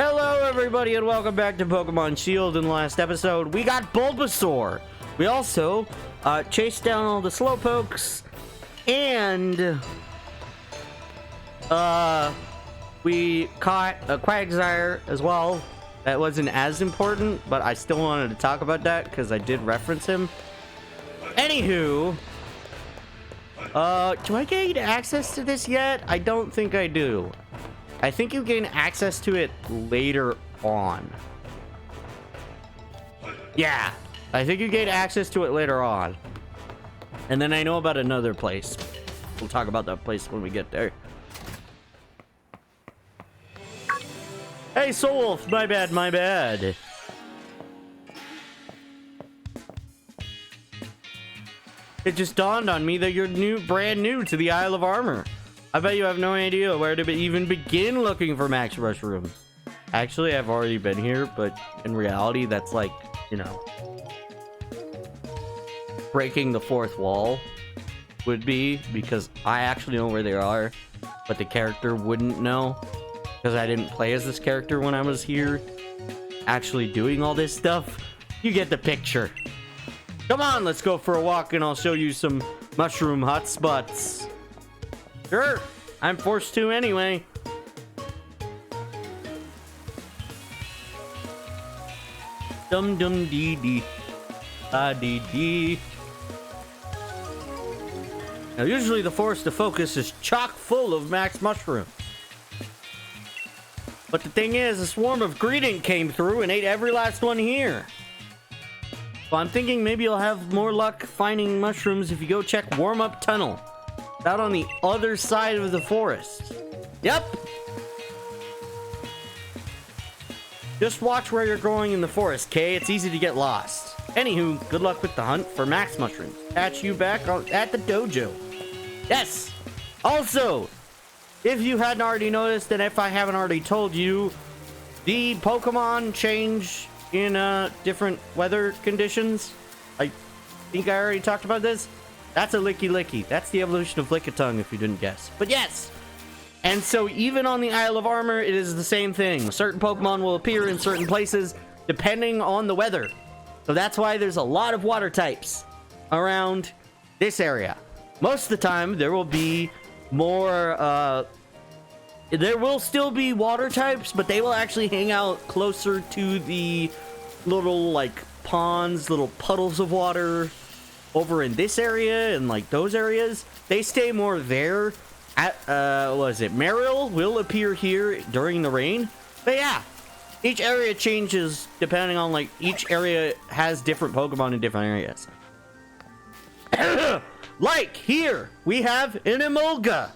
Hello everybody and welcome back to Pokemon Shield. In the last episode, we got Bulbasaur. We also chased down all the Slowpokes and we caught a Quagsire as well. That wasn't as important, but I still wanted to talk about that because I did reference him. Anywho, do I gain access to this yet? I don't think I do. I think you gain access to it later on. Yeah, I think you gain access to it later on. And then I know about another place. We'll talk about that place when we get there. Hey, Soulwolf, my bad, my bad. It just dawned on me that you're brand new to the Isle of Armor. I bet you have no idea where to even begin looking for Max Mushrooms. Actually, I've already been here, but in reality, that's like, you know, breaking the fourth wall would be, because I actually know where they are, but the character wouldn't know, because I didn't play as this character when I was here, actually doing all this stuff. You get the picture. Come on, let's go for a walk, and I'll show you some mushroom hotspots. Sure, I'm forced to anyway. Dum dum dee dee. Ah dee dee. Now, usually the forest of focus is chock full of max mushroom. But the thing is, a swarm of greeting came through and ate every last one here. So I'm thinking maybe you'll have more luck finding mushrooms if you go check Warm-Up Tunnel. Out on the other side of the forest. Yep. Just watch where you're going in the forest, Kay. It's easy to get lost. Anywho, good luck with the hunt for max mushrooms. Catch you back at the dojo. Yes. Also, if you hadn't already noticed, and if I haven't already told you, the Pokemon change in different weather conditions. I think I already talked about this. That's a Licky Licky. That's the evolution of Lickitung, if you didn't guess. But yes! And so even on the Isle of Armor, it is the same thing. Certain Pokemon will appear in certain places, depending on the weather. So that's why there's a lot of water types around this area. Most of the time, there will be more, there will still be water types, but they will actually hang out closer to the little, like, ponds, little puddles of water over in this area and like those areas. They stay more there. At what is it, Marill will appear here during the rain. But yeah, each area changes depending on, like, each area has different Pokemon in different areas. Like here we have an Emolga.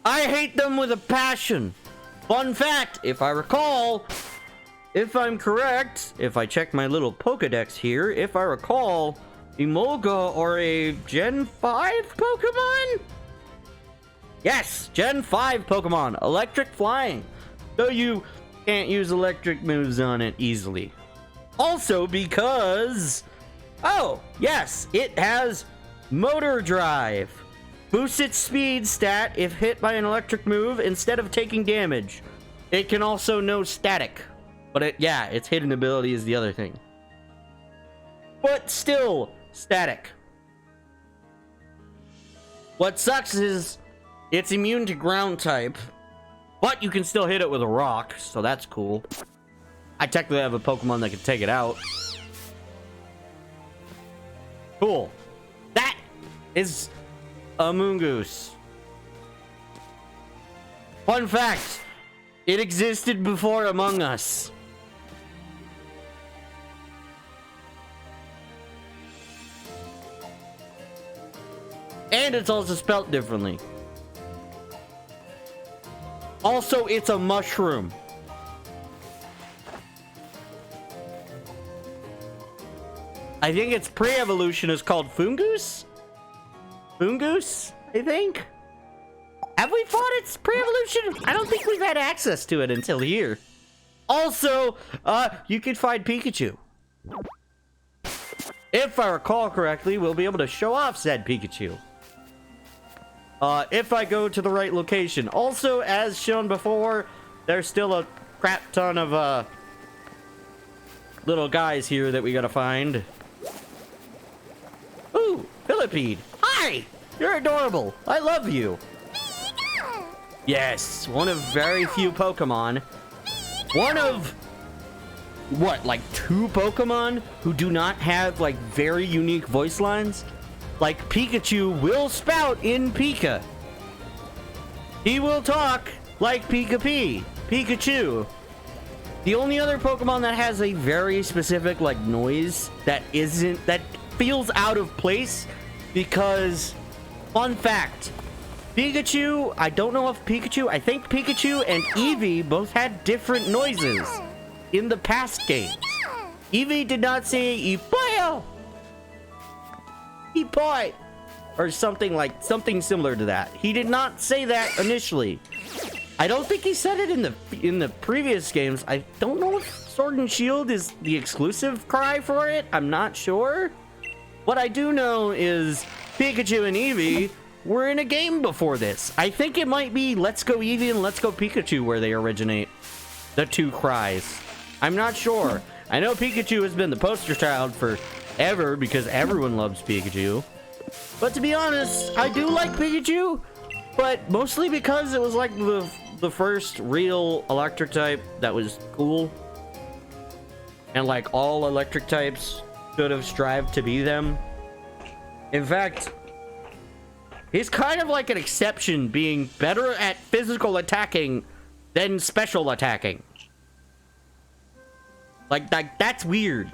I hate them with a passion. Fun fact, if I recall, if I'm correct, if I check my little Pokedex here, if I recall, Emolga are a Gen 5 Pokemon? Yes, Gen 5 Pokemon. Electric flying. So you can't use electric moves on it easily. Also because, oh, yes, it has Motor Drive. Boosts its speed stat if hit by an electric move instead of taking damage. It can also know static. But yeah, its hidden ability is the other thing. But still, static. What sucks is it's immune to ground type, but you can still hit it with a rock, so that's cool. I technically have a Pokemon that can take it out. Cool. That is a Moongoose. Fun fact, it existed before Among Us. And it's also spelt differently. Also, it's a mushroom. I think its pre-evolution is called Foongoose? Foongoose, I think? Have we fought its pre-evolution? I don't think we've had access to it until here. Also, you can find Pikachu. If I recall correctly, we'll be able to show off said Pikachu. if I go to the right location. Also, as shown before, there's still a crap ton of little guys here that we gotta find. Ooh, Philippede. Hi! You're adorable. I love you. Yes, one of very few Pokemon. One of, what, like 2 Pokemon who do not have, like, very unique voice lines? Like, Pikachu will spout in Pika. He will talk like Pikachu. The only other Pokemon that has a very specific, like, noise that feels out of place because, fun fact, Pikachu, I don't know if I think Pikachu and Eevee both had different noises in the past games. Eevee did not say Eepoyo! Eepoi! Or something similar to that. He did not say that initially. I don't think he said it in the previous games. I don't know if Sword and Shield is the exclusive cry for it. I'm not sure. What I do know is Pikachu and Eevee were in a game before this. I think it might be Let's Go Eevee and Let's Go Pikachu where they originate. The 2 cries. I'm not sure. I know Pikachu has been the poster child forever because everyone loves Pikachu. But to be honest, I do like Pikachu, but mostly because it was like the first real electric type that was cool. And like all electric types should have strived to be them. In fact, he's kind of like an exception, being better at physical attacking than special attacking. Like that's weird.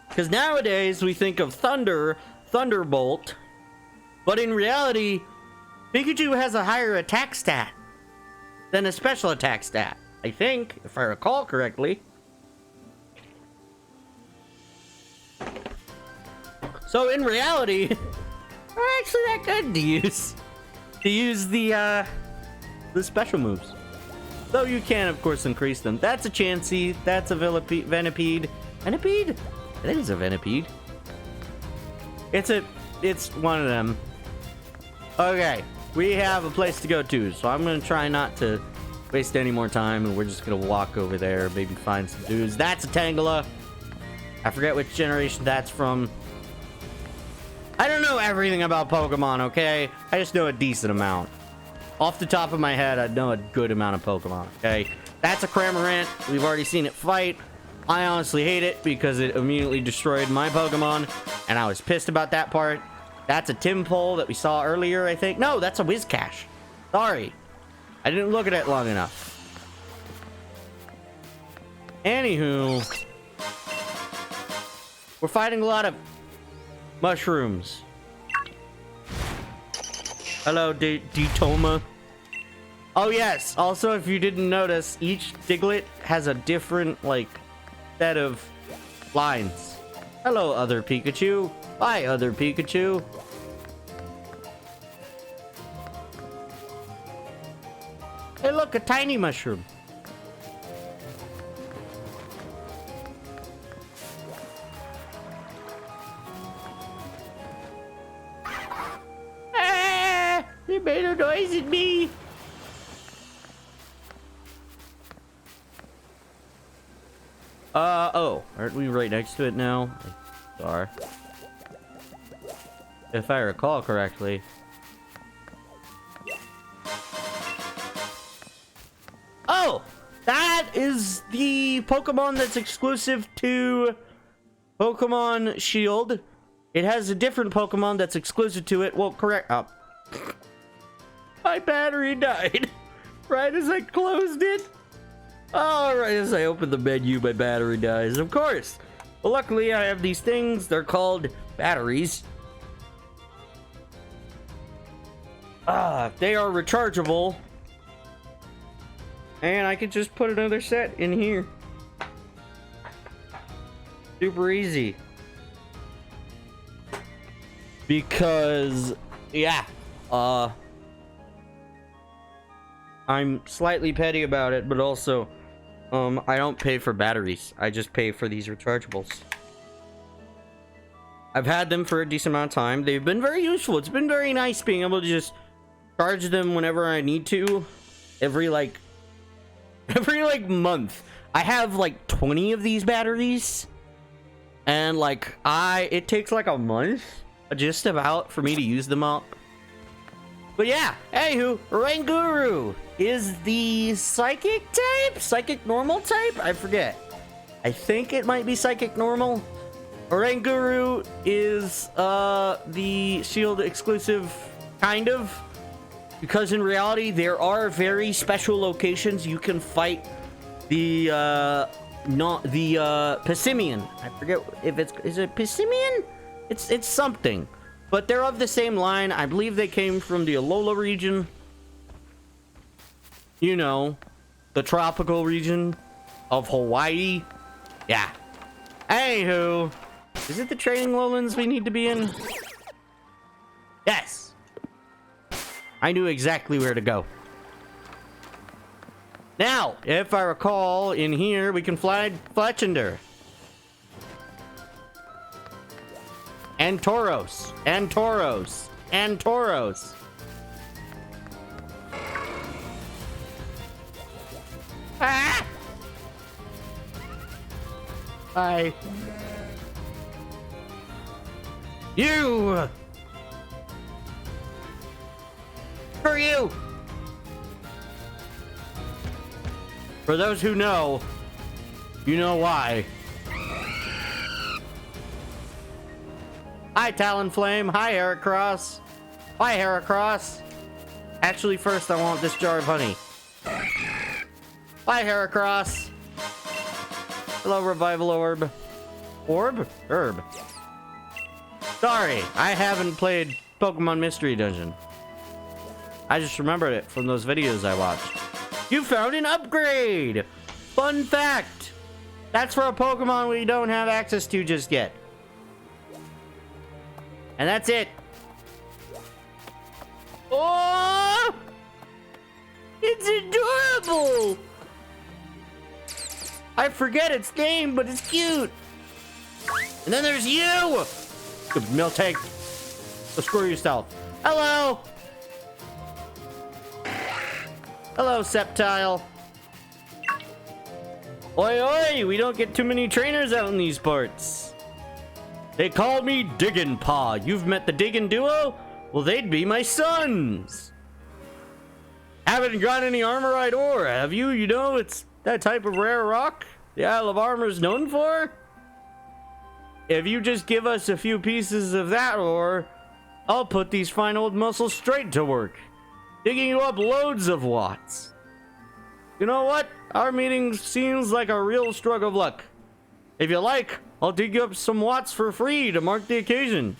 Because nowadays we think of Thunderbolt, but in reality, Pikachu has a higher attack stat than a special attack stat. I think, if I recall correctly. So in reality, they're actually that good to use the special moves. Though you can, of course, increase them. That's a Chansey. That's a Venipede. Venipede? I think it's a Venipede. It's one of them. Okay, we have a place to go to, so I'm gonna try not to waste any more time, and we're just gonna walk over there, maybe find some dudes. That's a Tangela. I forget which generation that's from. I don't know everything about Pokemon, okay? I just know a decent amount. Off the top of my head, I know a good amount of Pokemon, okay? That's a Cramorant. We've already seen it fight. I honestly hate it because it immediately destroyed my Pokemon, and I was pissed about that part. That's a Timpole that we saw earlier, I think. No, that's a Whiscash. Sorry. I didn't look at it long enough. Anywho, we're fighting a lot of mushrooms. Hello, Detoma. Oh yes, also if you didn't notice, each Diglett has a different, like, set of lines. Hello, other Pikachu. Bye, other Pikachu. Hey look, a tiny mushroom. They made a noise at me. Oh, aren't we right next to it now? Sorry. If I recall correctly. Oh, that is the Pokemon that's exclusive to Pokemon Shield. It has a different Pokemon that's exclusive to it. Well, correct. Oh. My battery died right as I closed it. Oh, right as I opened the menu, my battery dies. Of course. Well, luckily I have these things. They're called batteries. They are rechargeable. And I can just put another set in here. Super easy. Because, yeah, I'm slightly petty about it, but also, I don't pay for batteries. I just pay for these rechargeables. I've had them for a decent amount of time. They've been very useful. It's been very nice being able to just charge them whenever I need to. Every, like, every like month. I have like 20 of these batteries, and like it takes like a month just about for me to use them up. But yeah, anywho, Ranguru is the psychic type? Psychic normal type? I forget. I think it might be psychic normal. Ranguru is the shield exclusive, kind of. Because in reality, there are very special locations you can fight the Pissimian. I forget if is it Pissimian? It's something. But they're of the same line. I believe they came from the Alola region. You know, the tropical region of Hawaii. Yeah. Anywho, is it the training lowlands we need to be in? Yes. I knew exactly where to go. Now, if I recall, in here we can fly Fletchender. And Tauros. And Tauros. And Tauros. Ah! Hi. You! For you! For those who know, you know why. Hi, Talonflame. Hi, Heracross. Hi, Heracross. Actually, first I want this jar of honey. Hi, Heracross. Hello, Revival Orb. Orb? Herb. Sorry, I haven't played Pokemon Mystery Dungeon. I just remembered it from those videos I watched. You found an upgrade! Fun fact! That's for a Pokemon we don't have access to just yet. And that's it. Oh! It's adorable! I forget its name, but it's cute. And then there's you! Good Miltank. Go screw yourself. Hello! Hello, Sceptile. Oi, oi! We don't get too many trainers out in these parts. They call me Diggin' Paw. You've met the Diggin' Duo? Well, they'd be my sons. Haven't got any Armorite ore, have you? You know, it's that type of rare rock the Isle of Armor is known for. If you just give us a few pieces of that ore, I'll put these fine old muscles straight to work, digging you up loads of watts. You know what? Our meeting seems like a real stroke of luck. If you like, I'll dig you up some watts for free to mark the occasion.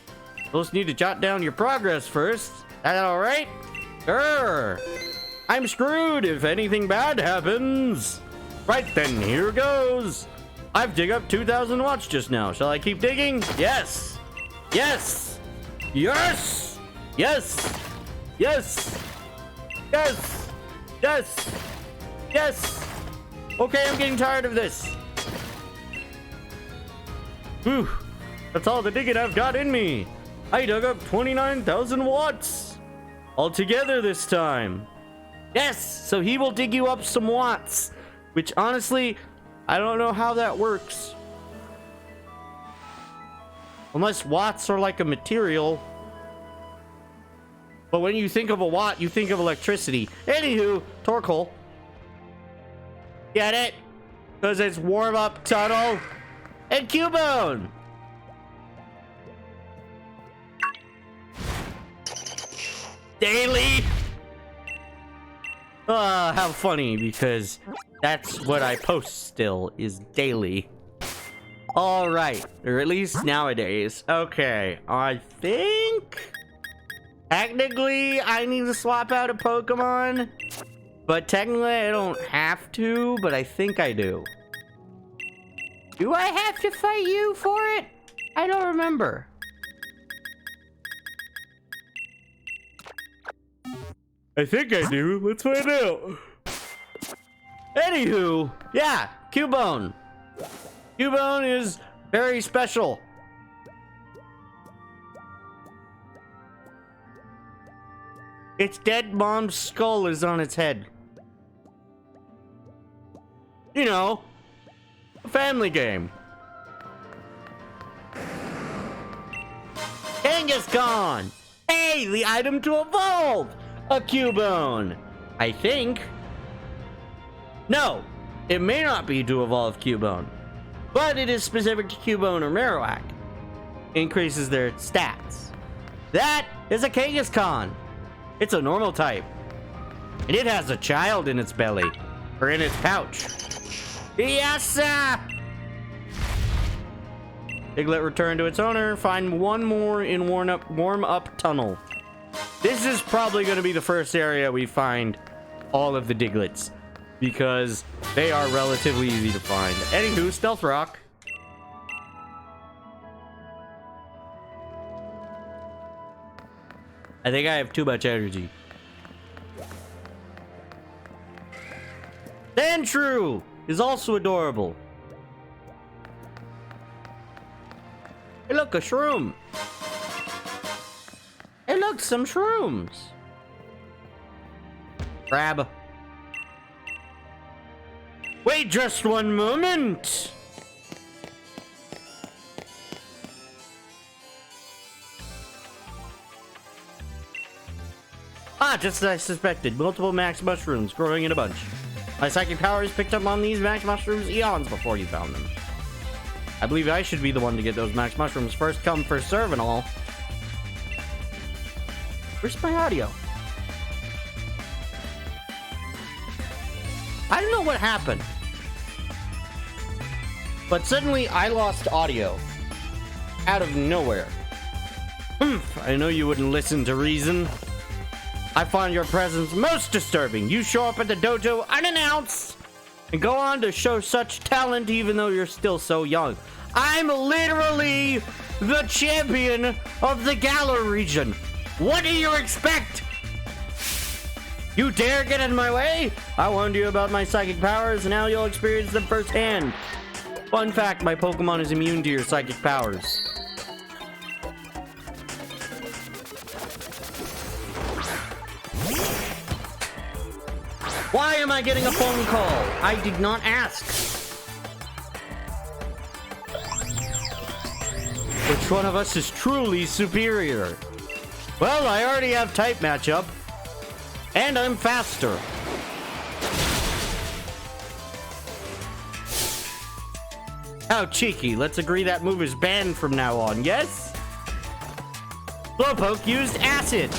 You'll just need to jot down your progress first. That alright? Sure. I'm screwed if anything bad happens. Right then, here goes. I've dig up 2,000 watts just now. Shall I keep digging? Yes. Yes. Yes. Yes. Yes. Yes. Yes. Yes. Okay, I'm getting tired of this. Whew. That's all the digging I've got in me. I dug up 29,000 watts altogether this time. Yes, so he will dig you up some watts, which honestly, I don't know how that works. Unless watts are like a material. But when you think of a watt, you think of electricity. Anywho, Torkoal. Get it? Because it's warm-up tunnel. And Cubone. Daily. How funny, because that's what I post still, is daily. Alright, or at least nowadays. Okay, I think technically I need to swap out a Pokemon, but technically I don't have to, but I think I do. Do I have to fight you for it? I don't remember. I think I do. Let's find out. Anywho, yeah, Cubone. Cubone is very special. Its dead mom's skull is on its head. You know, a family game. Kangaskhan! Hey, the item to evolve! A Cubone! I think. No, it may not be to evolve Cubone, but it is specific to Cubone or Marowak. Increases their stats. That is a Kangaskhan. It's a normal type. And it has a child in its belly. Or in its pouch. Yes, sir! Diglett returned to its owner. Find one more in warm-up tunnel. This is probably going to be the first area we find all of the Diglets, because they are relatively easy to find. Anywho, Stealth Rock. I think I have too much energy. Sandshrew is also adorable. Hey, look, a shroom. Hey, look, some shrooms. Grab. Wait just one moment. Ah, just as I suspected. Multiple max mushrooms growing in a bunch. My psychic powers picked up on these max mushrooms eons before you found them. I believe I should be the one to get those max mushrooms. First come, first serve and all. Where's my audio? I don't know what happened, but suddenly I lost audio out of nowhere. I know you wouldn't listen to reason. I find your presence most disturbing. You show up at the dojo unannounced and go on to show such talent even though you're still so young. I'm literally the champion of the Galar region. What do you expect? You dare get in my way? I warned you about my psychic powers, and now you'll experience them firsthand. Fun fact, my Pokemon is immune to your psychic powers. Why am I getting a phone call? I did not ask. Which one of us is truly superior? Well, I already have type matchup. And I'm faster. How cheeky. Let's agree that move is banned from now on, yes? Slowpoke used acid.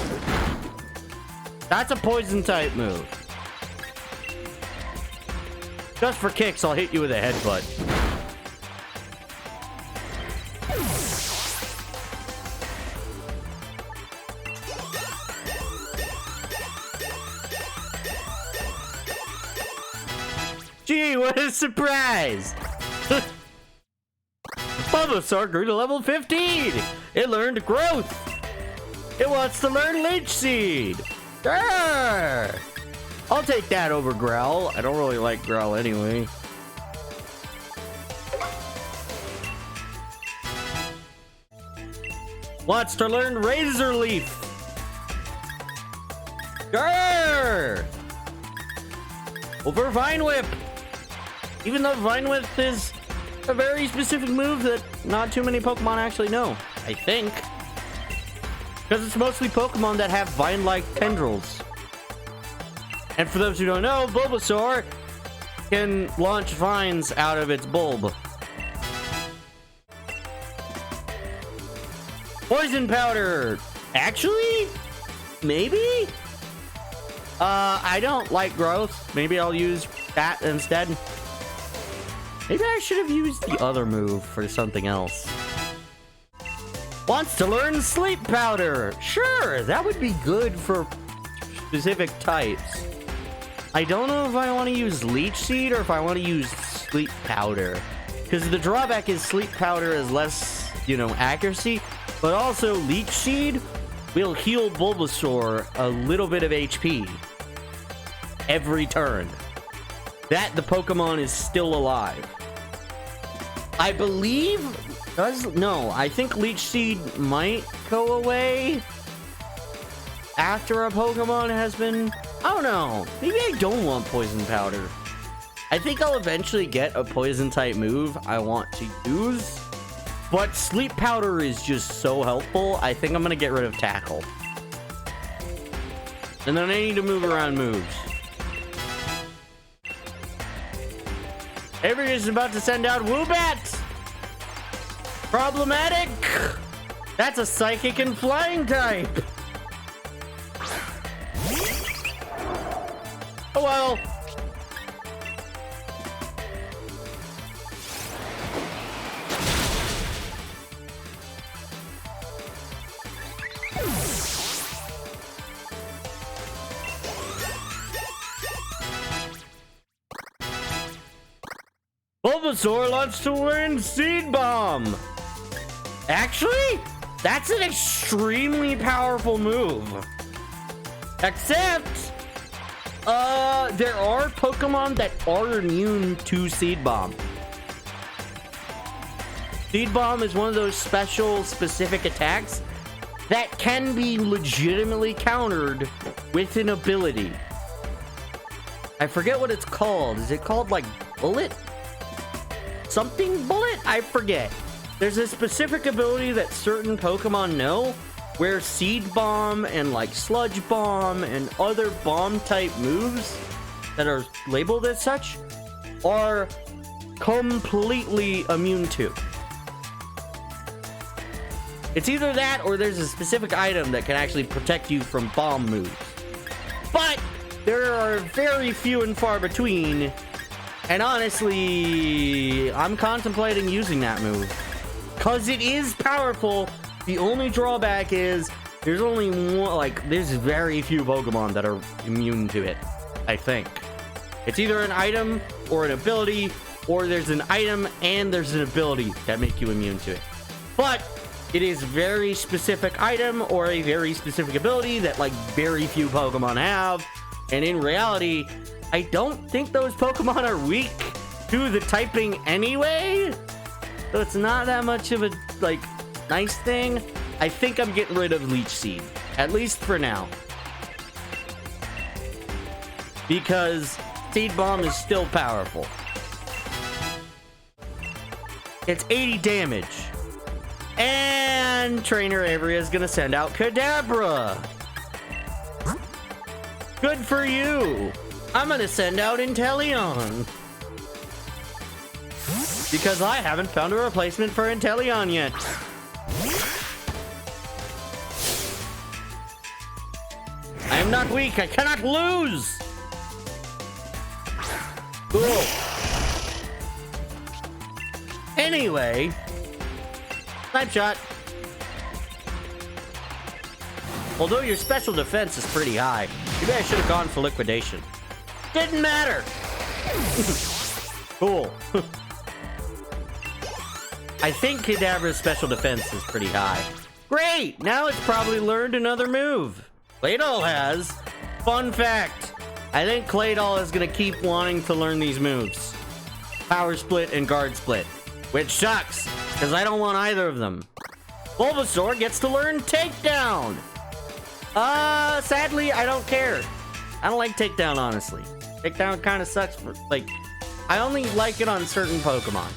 That's a poison type move. Just for kicks, I'll hit you with a headbutt. Gee, what a surprise! Bulbasaur grew to level 15! It learned growth! It wants to learn Leech Seed! Grr! I'll take that over Growl. I don't really like Growl anyway. Wants to learn Razor Leaf! Grr! Over Vine Whip! Even though Vine Whip is a very specific move that not too many Pokemon actually know, I think. Because it's mostly Pokemon that have vine-like tendrils. And for those who don't know, Bulbasaur can launch vines out of its bulb. Poison Powder! Actually? Maybe? I don't like growth. Maybe I'll use that instead. Maybe I should have used the other move for something else. Wants to learn Sleep Powder. Sure, that would be good for specific types. I don't know if I want to use Leech Seed or if I want to use Sleep Powder. Because the drawback is Sleep Powder is less, accuracy. But also Leech Seed will heal Bulbasaur a little bit of HP every turn. That the Pokemon is still alive. I believe... No, I think Leech Seed might go away after a Pokemon has been... I don't know. Maybe I don't want Poison Powder. I think I'll eventually get a poison type move I want to use, but sleep powder is just so helpful. I think I'm gonna get rid of tackle, and then I need to move around moves. Avery is about to send out Woobat. Problematic. That's a psychic and flying type. Oh well. Bulbasaur wants to learn Seed Bomb. Actually, that's an extremely powerful move. Except, there are Pokemon that are immune to Seed Bomb. Seed Bomb is one of those special, specific attacks that can be legitimately countered with an ability. I forget what it's called. Is it called, like, Bullet? Something Bullet? I forget. There's a specific ability that certain Pokemon know where Seed Bomb and like Sludge Bomb and other bomb type moves that are labeled as such are completely immune to. It's either that or there's a specific item that can actually protect you from bomb moves. But there are very few and far between. And honestly, I'm contemplating using that move. Because it is powerful. The only drawback is there's only one, like, there's very few Pokemon that are immune to it, I think. It's either an item or an ability, or there's an item and there's an ability that make you immune to it. But it is very specific item or a very specific ability that, like, very few Pokemon have. And in reality, I don't think those Pokemon are weak to the typing anyway. So it's not that much of a, like, nice thing. I think I'm getting rid of Leech Seed, at least for now. Because Seed Bomb is still powerful. It's 80 damage. And Trainer Avery is going to send out Kadabra. Good for you. I'm gonna send out Inteleon. Because I haven't found a replacement for Inteleon yet. I am not weak, I cannot lose! Cool. Anyway, Snipe Shot. Although your special defense is pretty high, maybe I should have gone for Liquidation. Didn't matter. Cool. I think Kadabra's special defense is pretty high. Great! Now it's probably learned another move. Claydol has. Fun fact. I think Claydol is going to keep wanting to learn these moves. Power Split and Guard Split. Which sucks, because I don't want either of them. Bulbasaur gets to learn Takedown. Sadly, I don't care. I don't like Takedown, honestly. Takedown kind of sucks for, like, I only like it on certain Pokemon.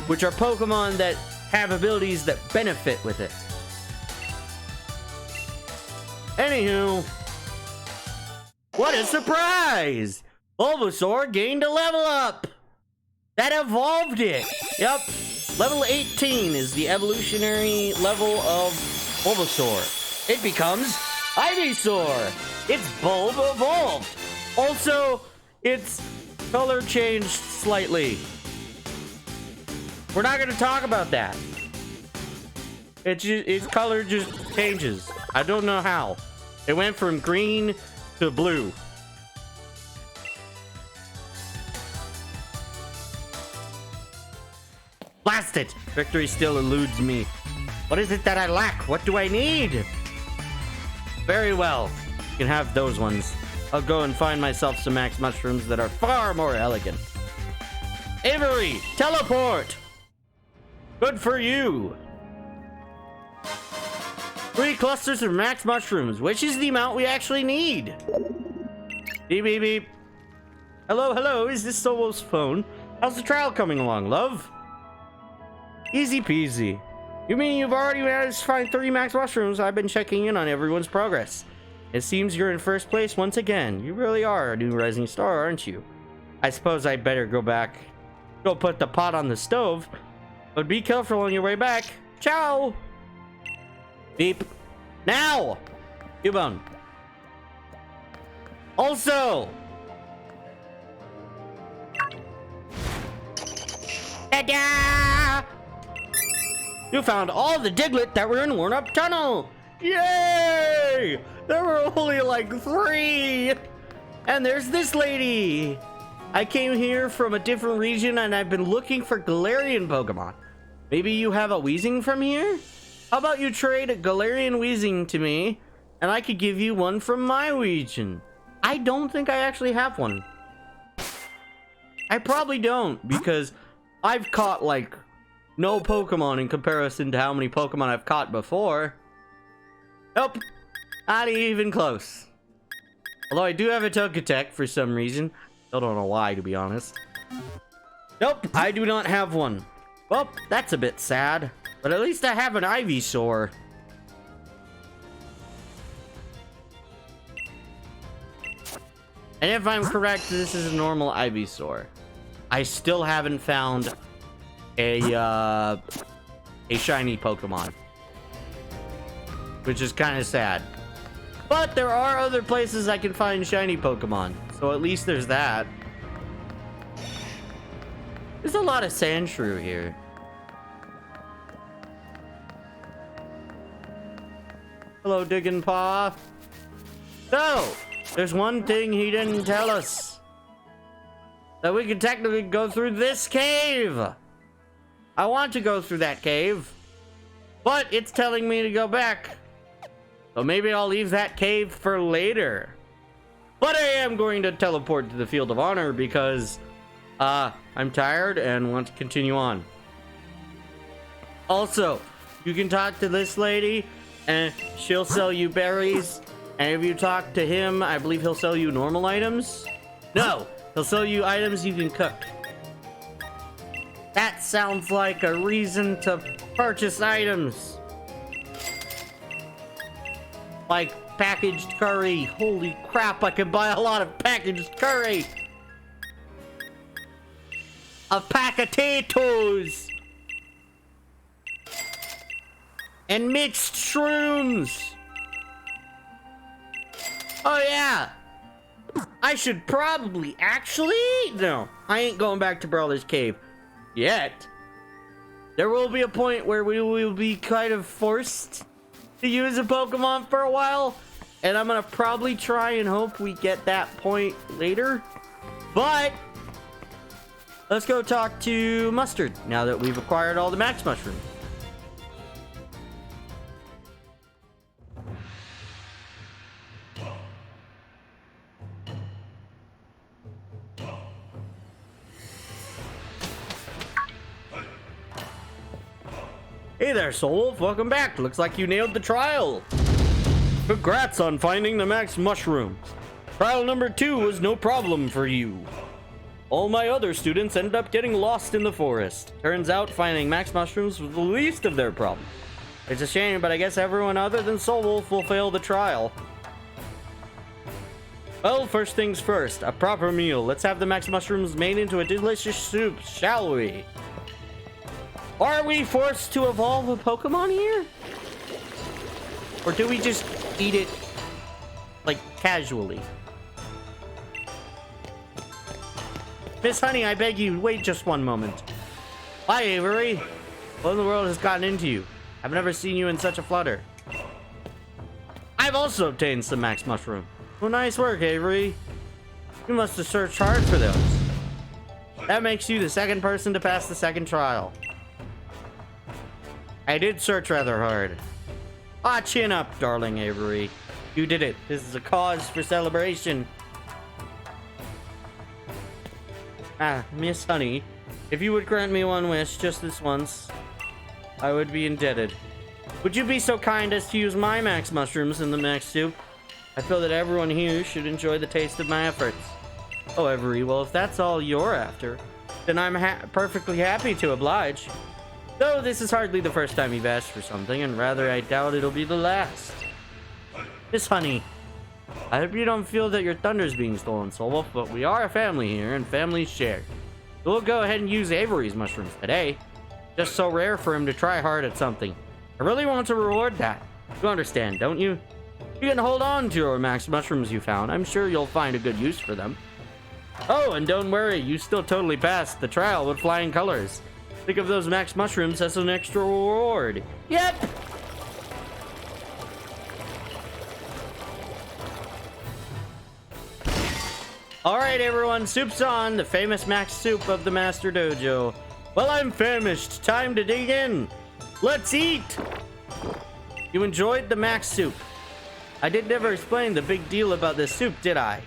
Which are Pokemon that have abilities that benefit with it. Anywho, what a surprise! Bulbasaur gained a level up! That evolved it! Yep, level 18 is the evolutionary level of Bulbasaur. It becomes Ivysaur! Its bulb evolved! Also, its color changed slightly. We're not going to talk about that. Its color just changes. I don't know how. It went from green to blue. Blast it! Victory still eludes me. What is it that I lack? What do I need? Very well. You can have those ones. I'll go and find myself some max mushrooms that are far more elegant. Avery, teleport! Good for you! 3 clusters of max mushrooms, which is the amount we actually need. Beep, beep, beep. Hello, hello, is this Solo's phone? How's the trial coming along, love? Easy peasy. You mean you've already managed to find 3 max mushrooms? I've been checking in on everyone's progress. It seems you're in first place once again. You really are a new rising star, aren't you? I suppose I'd better go put the pot on the stove. But be careful on your way back. Ciao! Beep. Now! Cubone. Also! Ta-da! You found all the Diglett that were in Worn Up Tunnel! Yay! There were only like 3! And there's this lady! I came here from a different region and I've been looking for Galarian Pokemon. Maybe you have a Weezing from here? How about you trade a Galarian Weezing to me and I could give you one from my region? I don't think I actually have one. I probably don't because I've caught like no Pokemon in comparison to how many Pokemon I've caught before. Nope, not even close. Although I do have a Togetic for some reason. Still don't know why, to be honest. Nope, I do not have one. Well, that's a bit sad. But at least I have an Ivysaur. And if I'm correct, this is a normal Ivysaur. I still haven't found a shiny Pokemon, which is kind of sad. But there are other places I can find shiny Pokemon, so at least there's that. There's a lot of Sandshrew here. Hello, Diggin' Paw. So, there's one thing he didn't tell us. That we can technically go through this cave. I want to go through that cave, but it's telling me to go back. So maybe I'll leave that cave for later. But I am going to teleport to the Field of Honor because I'm tired and want to continue on. Also, you can talk to this lady and she'll sell you berries. And if you talk to him, I believe he'll sell you normal items. No, he'll sell you items you can cook. That sounds like a reason to purchase items. Like packaged curry. Holy crap, I can buy a lot of packaged curry. A pack of potatoes. And mixed shrooms. Oh yeah. I should probably no, I ain't going back to Brawler's Cave yet. There will be a point where we will be kind of forced to use a Pokemon for a while, and I'm gonna probably try and hope we get that point later. But let's go talk to Mustard now that we've acquired all the Max Mushrooms. Hey there, Soulwolf. Welcome back. Looks like you nailed the trial. Congrats on finding the Max Mushrooms. Trial number 2 was no problem for you. All my other students ended up getting lost in the forest. Turns out finding Max Mushrooms was the least of their problems. It's a shame, but I guess everyone other than Soulwolf will fail the trial. Well, first things first, a proper meal. Let's have the Max Mushrooms made into a delicious soup, shall we? Are we forced to evolve a Pokemon here? Or do we just eat it, like, casually? Miss Honey, I beg you, wait just one moment. Hi, Avery. What in the world has gotten into you? I've never seen you in such a flutter. I've also obtained some Max Mushroom. Well, nice work, Avery. You must have searched hard for those. That makes you the second person to pass the second trial. I did search rather hard. Ah, chin up, darling Avery. You did it. This is a cause for celebration. Ah, Miss Honey, if you would grant me one wish, just this once, I would be indebted. Would you be so kind as to use my Max Mushrooms in the Max Soup? I feel that everyone here should enjoy the taste of my efforts. Oh, Avery, well, if that's all you're after, then I'm perfectly happy to oblige. Though this is hardly the first time you've asked for something, and rather I doubt it'll be the last. Miss Honey, I hope you don't feel that your thunder's being stolen, Soulwolf, but we are a family here, and families share. So we'll go ahead and use Avery's mushrooms today. Just so rare for him to try hard at something. I really want to reward that. You understand, don't you? You can hold on to your max mushrooms you found. I'm sure you'll find a good use for them. Oh, and don't worry, you still totally passed the trial with flying colors. Think of those max mushrooms as an extra reward. Yep! Alright everyone, soup's on, the famous max soup of the Master Dojo. Well, I'm famished. Time to dig in. Let's eat! You enjoyed the max soup. I did never explain the big deal about this soup, did I?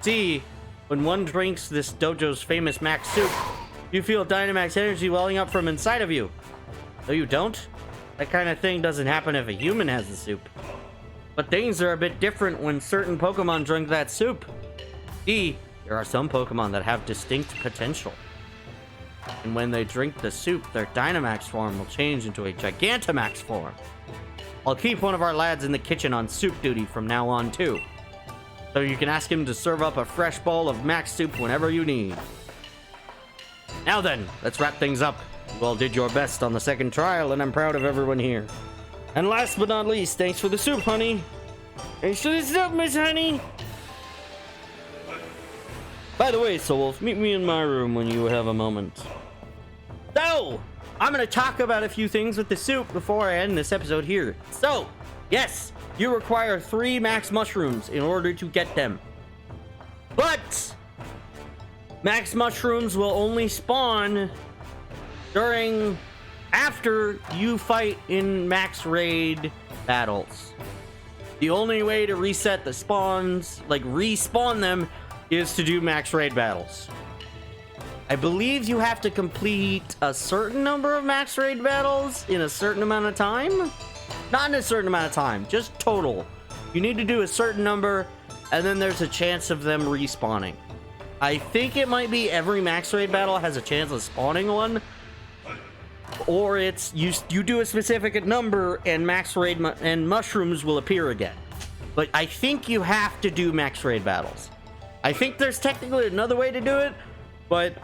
See, when one drinks this dojo's famous max soup, you feel Dynamax energy welling up from inside of you. No, you don't? That kind of thing doesn't happen if a human has the soup. But things are a bit different when certain Pokemon drink that soup. See, there are some Pokemon that have distinct potential. And when they drink the soup, their Dynamax form will change into a Gigantamax form. I'll keep one of our lads in the kitchen on soup duty from now on, too. So you can ask him to serve up a fresh bowl of max soup whenever you need. Now then, let's wrap things up. You all did your best on the second trial, and I'm proud of everyone here. And last but not least, thanks for the soup, honey. Thanks for the soup, Miss Honey. By the way, Soulwolf, meet me in my room when you have a moment. So, I'm going to talk about a few things with the soup before I end this episode here. So, yes, you require 3 max mushrooms in order to get them. But, max mushrooms will only spawn after you fight in max raid battles. The only way to reset the spawns, like respawn them, is to do max raid battles. I believe you have to complete a certain number of max raid battles in a certain amount of time. Not in a certain amount of time, just total. You need to do a certain number, and then there's a chance of them respawning. I think it might be every max raid battle has a chance of spawning one, or it's you do a specific number and max raid and mushrooms will appear again. But I think you have to do max raid battles. I think there's technically another way to do it, but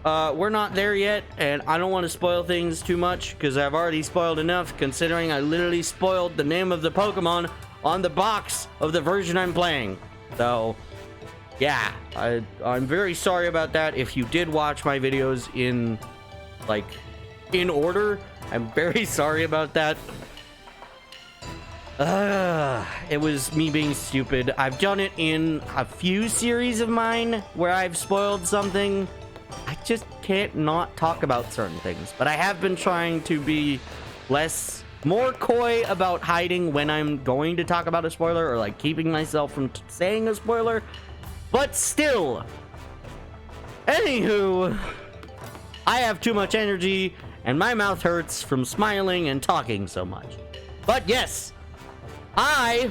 we're not there yet, and I don't want to spoil things too much because I've already spoiled enough, considering I literally spoiled the name of the Pokemon on the box of the version I'm playing. So, yeah, I'm very sorry about that. If you did watch my videos in order, I'm very sorry about that. It was me being stupid. I've done it in a few series of mine where I've spoiled something. I just can't not talk about certain things. But I have been trying to be more coy about hiding when I'm going to talk about a spoiler, or like keeping myself from saying a spoiler. But still, anywho, I have too much energy and my mouth hurts from smiling and talking so much. But yes, I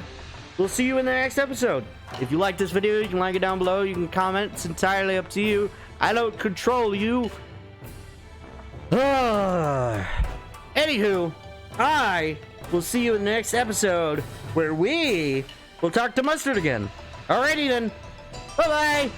will see you in the next episode. If you like this video, you can like it down below. You can comment. It's entirely up to you. I don't control you. Anywho, I will see you in the next episode where we will talk to Mustard again. Alrighty then. Bye-bye.